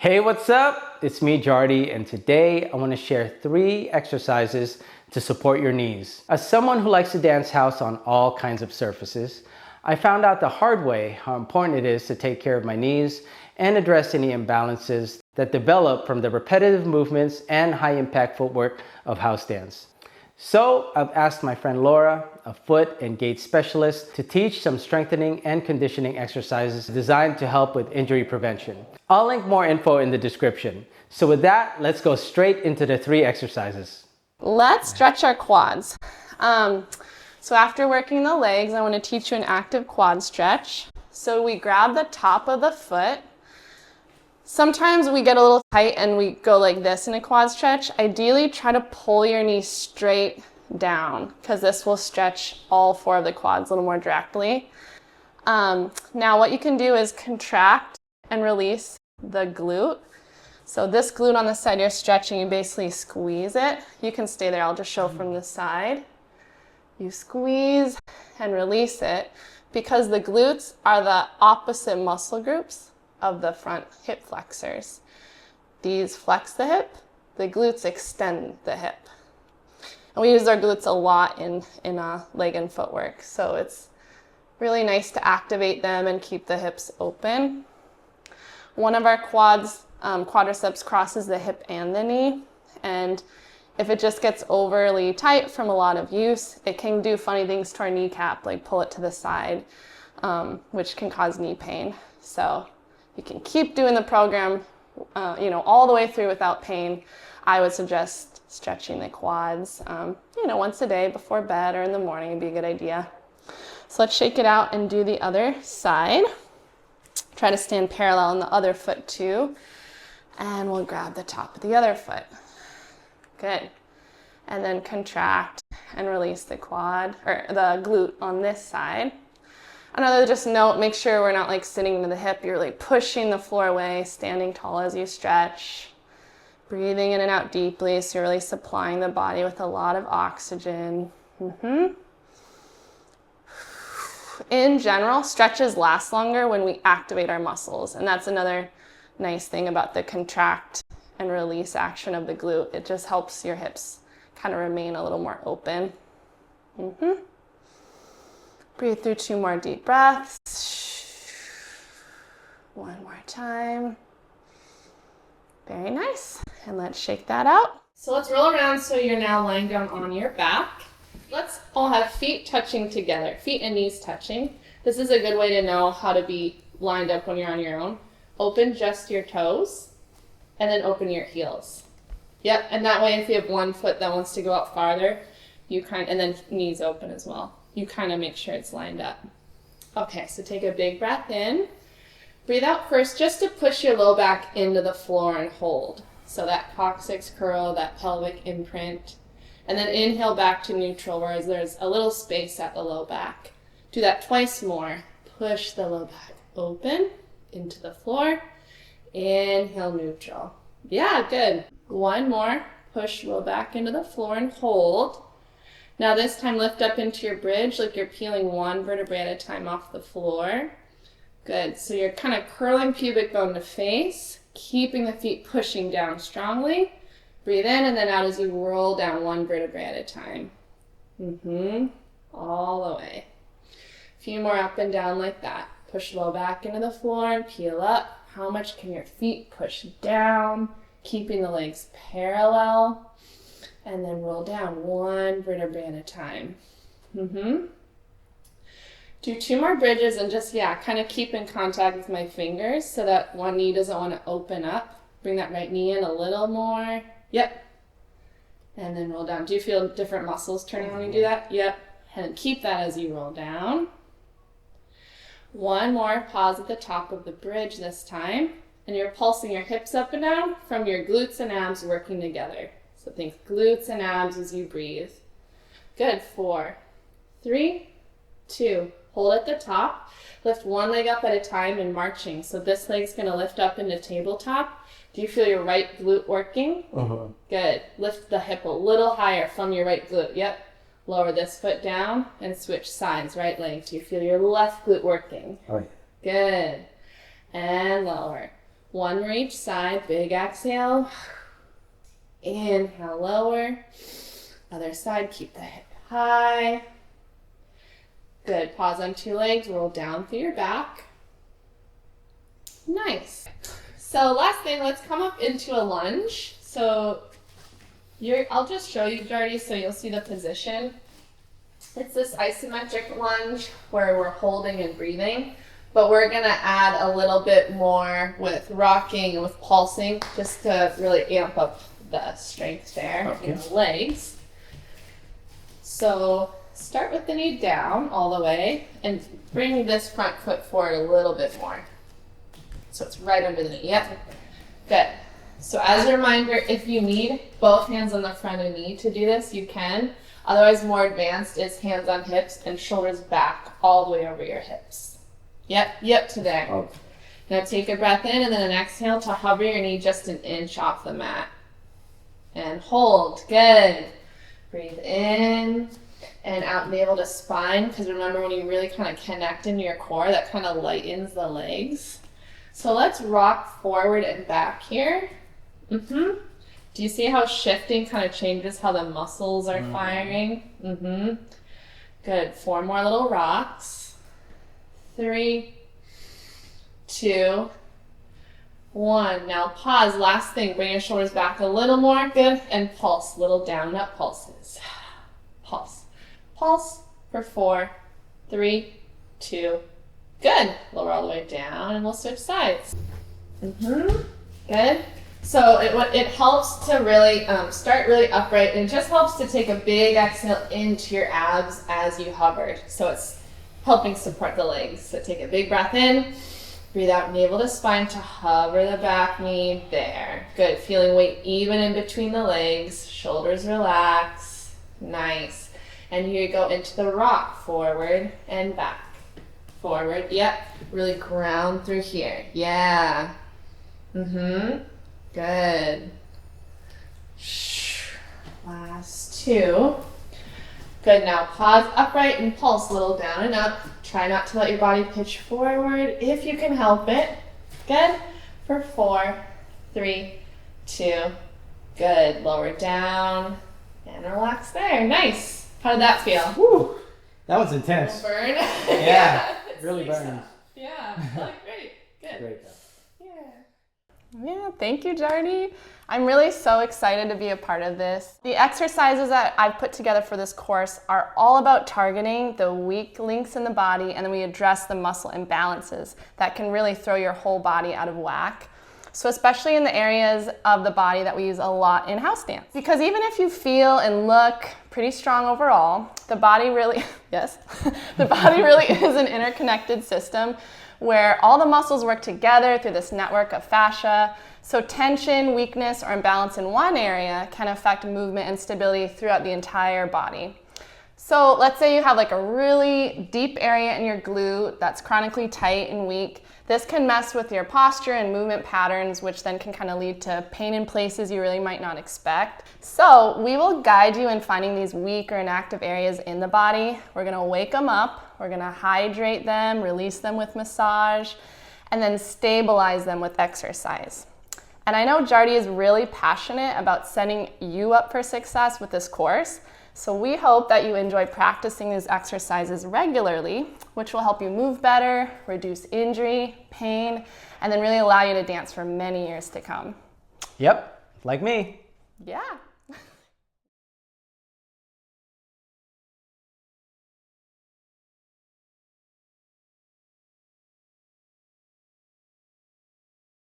Hey, what's up? It's me, Jardy, and today I want to share 3 exercises to support your knees. As someone who likes to dance house on all kinds of surfaces, I found out the hard way how important it is to take care of my knees and address any imbalances that develop from the repetitive movements and high-impact footwork of house dance. So I've asked my friend Laura, a foot and gait specialist, to teach some strengthening and conditioning exercises designed to help with injury prevention. I'll link more info in the description. So with that, let's go straight into the 3 exercises. Let's stretch our quads. So after working the legs, I want to teach you an active quad stretch. So we grab the top of the foot. Sometimes we get a little tight and we go like this in a quad stretch. Ideally, try to pull your knee straight down because this will stretch all 4 of the quads a little more directly. Now what you can do is contract and release the glute. So this glute on the side you're stretching, you basically squeeze it. You can stay there, I'll just show from the side. You squeeze and release it because the glutes are the opposite muscle groups of the front hip flexors. These flex the hip, the glutes extend the hip. And we use our glutes a lot in leg and footwork. So it's really nice to activate them and keep the hips open. One of our quadriceps crosses the hip and the knee. And if it just gets overly tight from a lot of use, it can do funny things to our kneecap, like pull it to the side, which can cause knee pain. So you can keep doing the program, all the way through without pain. I would suggest stretching the quads, once a day before bed or in the morning would be a good idea. So let's shake it out and do the other side. Try to stand parallel on the other foot too. And we'll grab the top of the other foot. Good. And then contract and release the quad, or the glute on this side. Another just note, make sure we're not like sitting into the hip. You're like pushing the floor away, standing tall as you stretch. Breathing in and out deeply, so you're really supplying the body with a lot of oxygen. In general, stretches last longer when we activate our muscles, and that's another nice thing about the contract and release action of the glute. It just helps your hips kind of remain a little more open. Breathe through 2 more deep breaths. 1 more time. Very nice. And let's shake that out. So let's roll around so you're now lying down on your back. Let's all have feet touching together, feet and knees touching. This is a good way to know how to be lined up when you're on your own. Open just your toes and then open your heels. Yep, and that way if you have one foot that wants to go out farther, and then knees open as well. You kind of make sure it's lined up. Okay, so take a big breath in. Breathe out first just to push your low back into the floor and hold. So that coccyx curl, that pelvic imprint. And then inhale back to neutral, whereas there's a little space at the low back. Do that twice more. Push the low back open into the floor. Inhale, neutral. Yeah, good. 1 more. Push low back into the floor and hold. Now this time lift up into your bridge like you're peeling 1 vertebrae at a time off the floor. Good, so you're kind of curling pubic bone to face, keeping the feet pushing down strongly. Breathe in and then out as you roll down 1 vertebrae at a time. All the way. A few more up and down like that. Push low back into the floor and peel up. How much can your feet push down, keeping the legs parallel? And then roll down 1 vertebrae at a time. Do 2 more bridges and just, kind of keep in contact with my fingers so that one knee doesn't want to open up. Bring that right knee in a little more. Yep. And then roll down. Do you feel different muscles turning when you do that? Yep. And keep that as you roll down. 1 more. Pause at the top of the bridge this time. And you're pulsing your hips up and down from your glutes and abs working together. So think glutes and abs as you breathe. Good. 4, 3, 2. Hold at the top. Lift 1 leg up at a time and marching. So this leg's going to lift up into tabletop. Do you feel your right glute working? Good. Lift the hip a little higher from your right glute. Yep. Lower this foot down and switch sides. Right leg. Do you feel your left glute working? Oh, yeah. Good. And lower. One for each side, big exhale. Inhale, lower. Other side, keep the hip high. Good, pause on two legs, roll down through your back. Nice. So last thing, let's come up into a lunge. So I'll just show you, Jardy, so you'll see the position. It's this isometric lunge where we're holding and breathing, but we're gonna add a little bit more with rocking and with pulsing just to really amp up the strength there in the legs. So start with the knee down all the way and bring this front foot forward a little bit more. So it's right under the knee. Yep. Good. So as a reminder, if you need both hands on the front of the knee to do this, you can. Otherwise, more advanced is hands on hips and shoulders back all the way over your hips. Yep, to there. Oh. Now take a breath in and then an exhale to hover your knee just an inch off the mat. And hold. Good. Breathe in and out navel to spine, because remember when you really kind of connect into your core, that kind of lightens the legs. So let's rock forward and back here. Do you see how shifting kind of changes how the muscles are firing? Good. 4 more little rocks. 3, 2, 1. Now pause. Last thing. Bring your shoulders back a little more. Good. And pulse. Little down up pulses. Pulse. Pulse for 4, 3, 2. Good. Lower all the way down and we'll switch sides. Good. So it helps to really start really upright, and it just helps to take a big exhale into your abs as you hover. So it's helping support the legs. So take a big breath in, breathe out navel to spine to hover the back knee there. Good. Feeling weight even in between the legs, shoulders relax. Nice. And here you go into the rock, forward and back. Forward, yep. Really ground through here. Yeah. Good. Last 2. Good, now pause upright and pulse a little down and up. Try not to let your body pitch forward if you can help it. Good. For 4, 3, 2. Good. Lower down and relax there. Nice. How did that feel? Woo. That was intense. Burn. Yeah. Really burns. Yeah. Great. Good. Great. Yeah, thank you, Jardy. I'm really so excited to be a part of this. The exercises that I've put together for this course are all about targeting the weak links in the body, and then we address the muscle imbalances that can really throw your whole body out of whack. So especially in the areas of the body that we use a lot in house dance. Because even if you feel and look pretty strong overall, the body really, the body really is an interconnected system where all the muscles work together through this network of fascia. So tension, weakness, or imbalance in one area can affect movement and stability throughout the entire body. So let's say you have like a really deep area in your glute that's chronically tight and weak. This can mess with your posture and movement patterns, which then can kind of lead to pain in places you really might not expect. So we will guide you in finding these weak or inactive areas in the body. We're gonna wake them up, we're gonna hydrate them, release them with massage, and then stabilize them with exercise. And I know Jardy is really passionate about setting you up for success with this course. So we hope that you enjoy practicing these exercises regularly, which will help you move better, reduce injury, pain, and then really allow you to dance for many years to come. Yep, like me. Yeah.